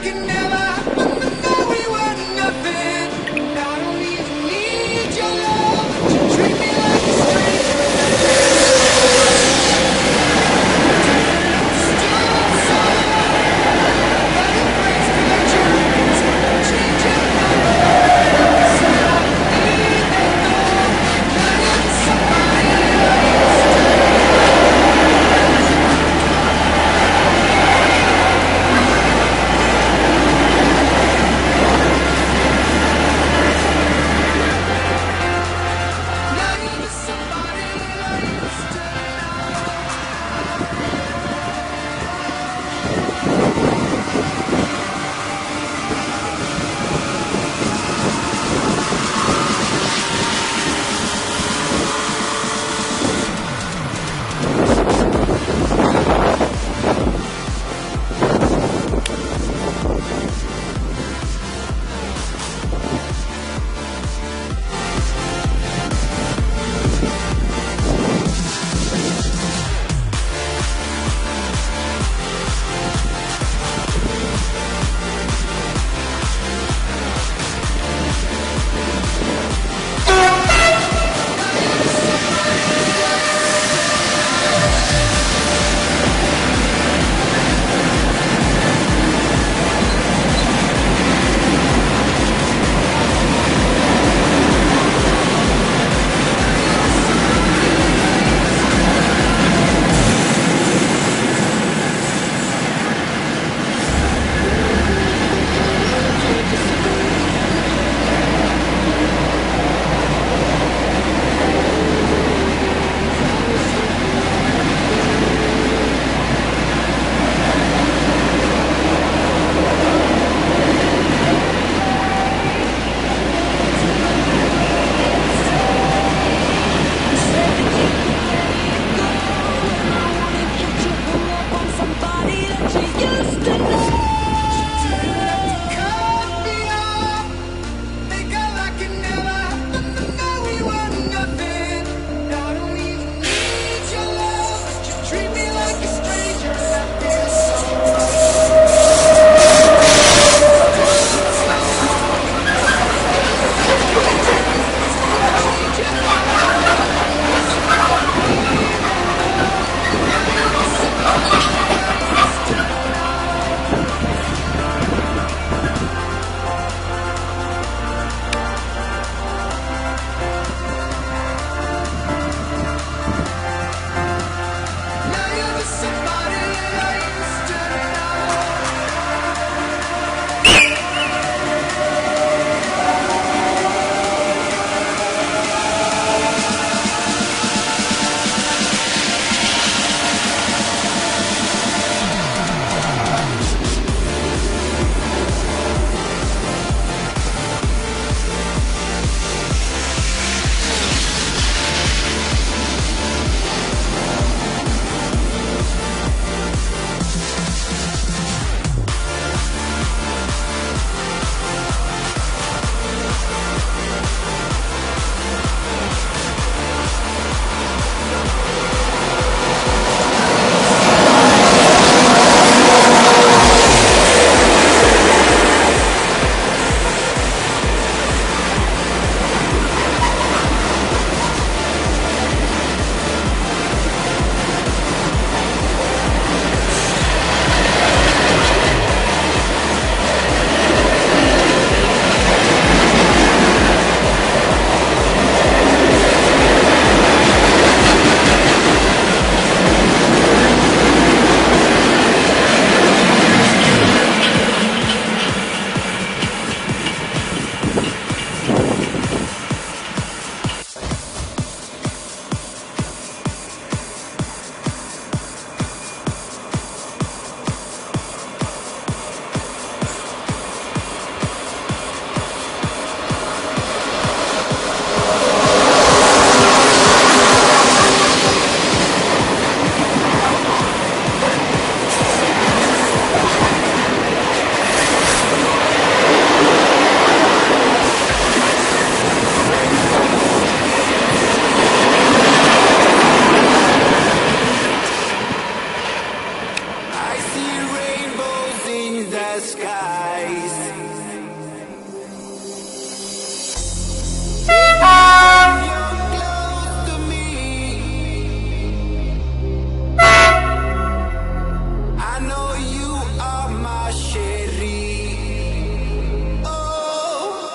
Never, no, we were nothing. I don't even need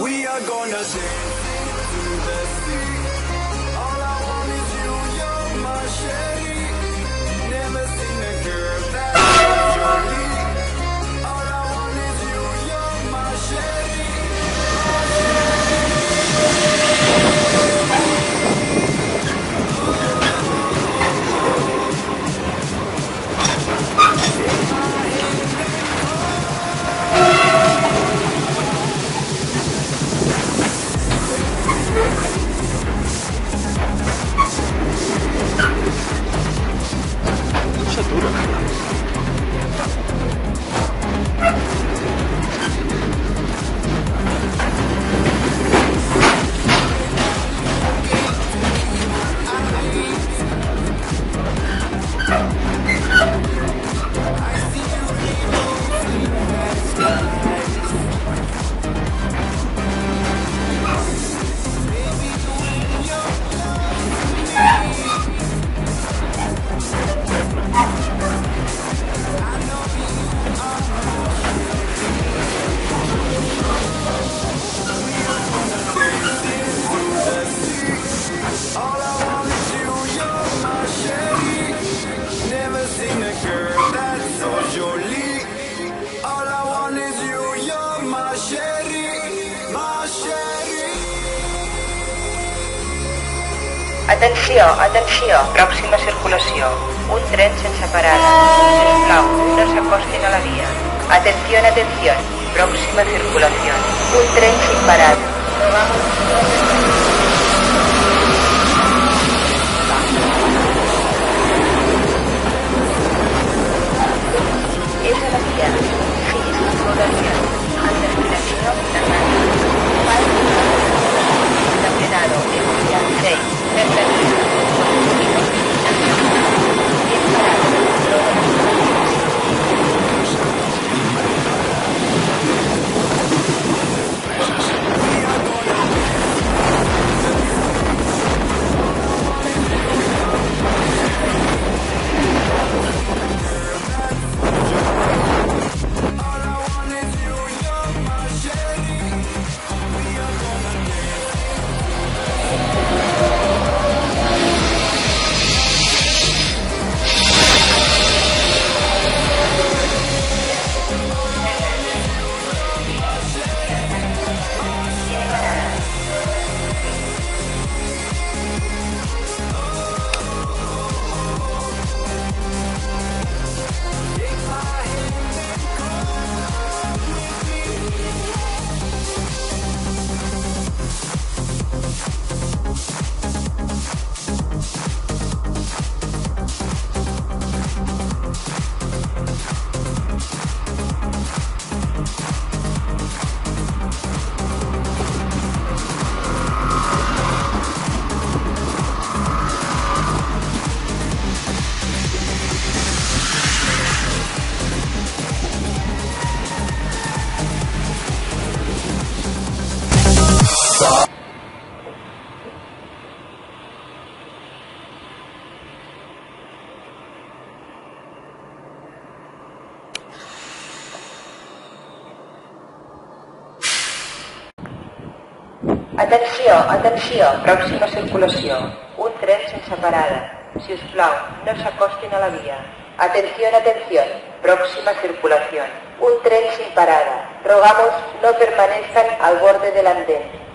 We are gonna dance to the sea. All I want is you, you're my shady. Never seen a girl that's so jolly. All I want is you, you're my shady. Mucha dura. All I want is you, you're my shady. Never seen a girl that's so jolly. All I want is you, you're my shady, my shady. Atenció, atenció, pròxima circulació. Un tren sense parada. Sisplau, no s'acostin a la via. Atención, atención, próxima circulación. Un tren sin parada. És a la via. Sí, circulación. En destinació Caminado en vía 6. Atenció, atenció, pròxima circulació. Un tren sense parada. Si us plau, no s'acostin a la via. Atención, atención, próxima circulación. Un tren sin parada. Rogamos no permanezcan al borde del andén.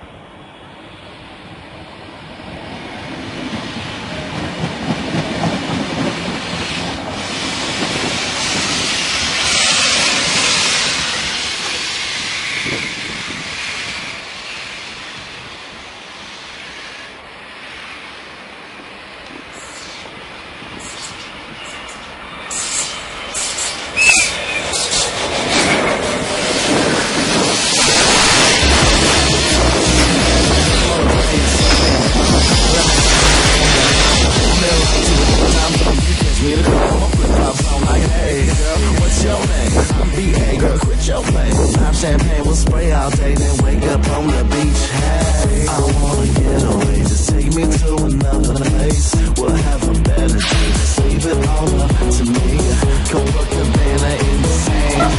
Champagne will spray all day, then wake up on the beach. Hey, I wanna get away, just take me to another place. We'll have a better day, just leave it all up to me. Come put the banner in the sand.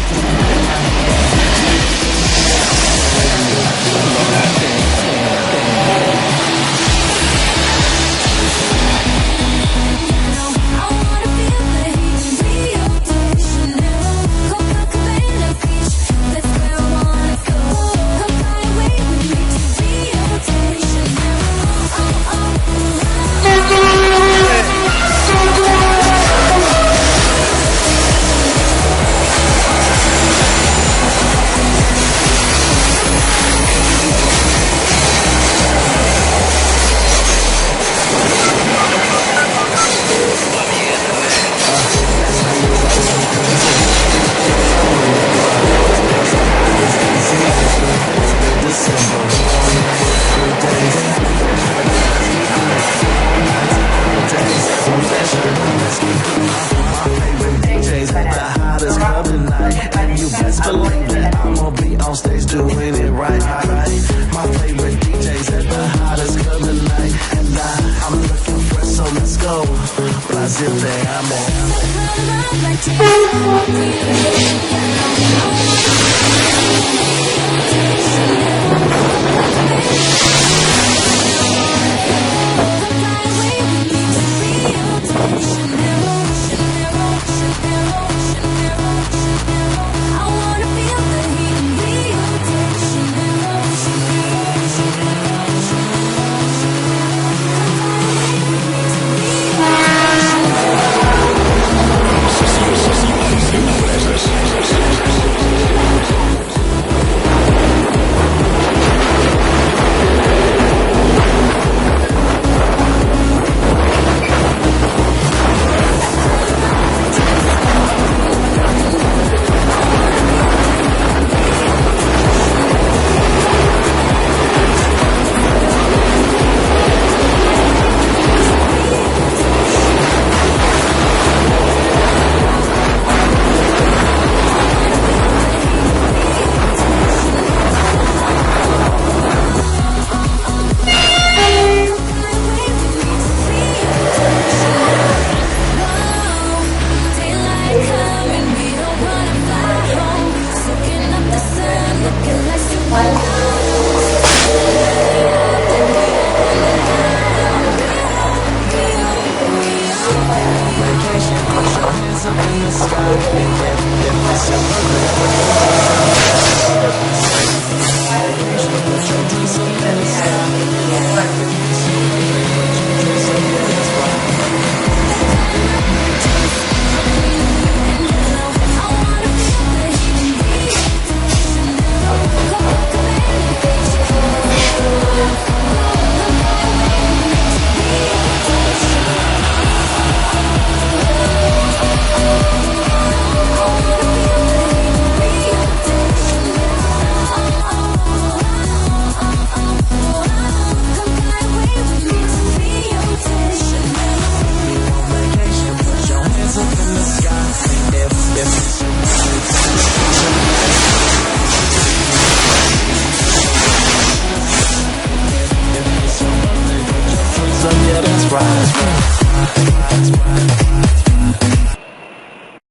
Yeah, that's right.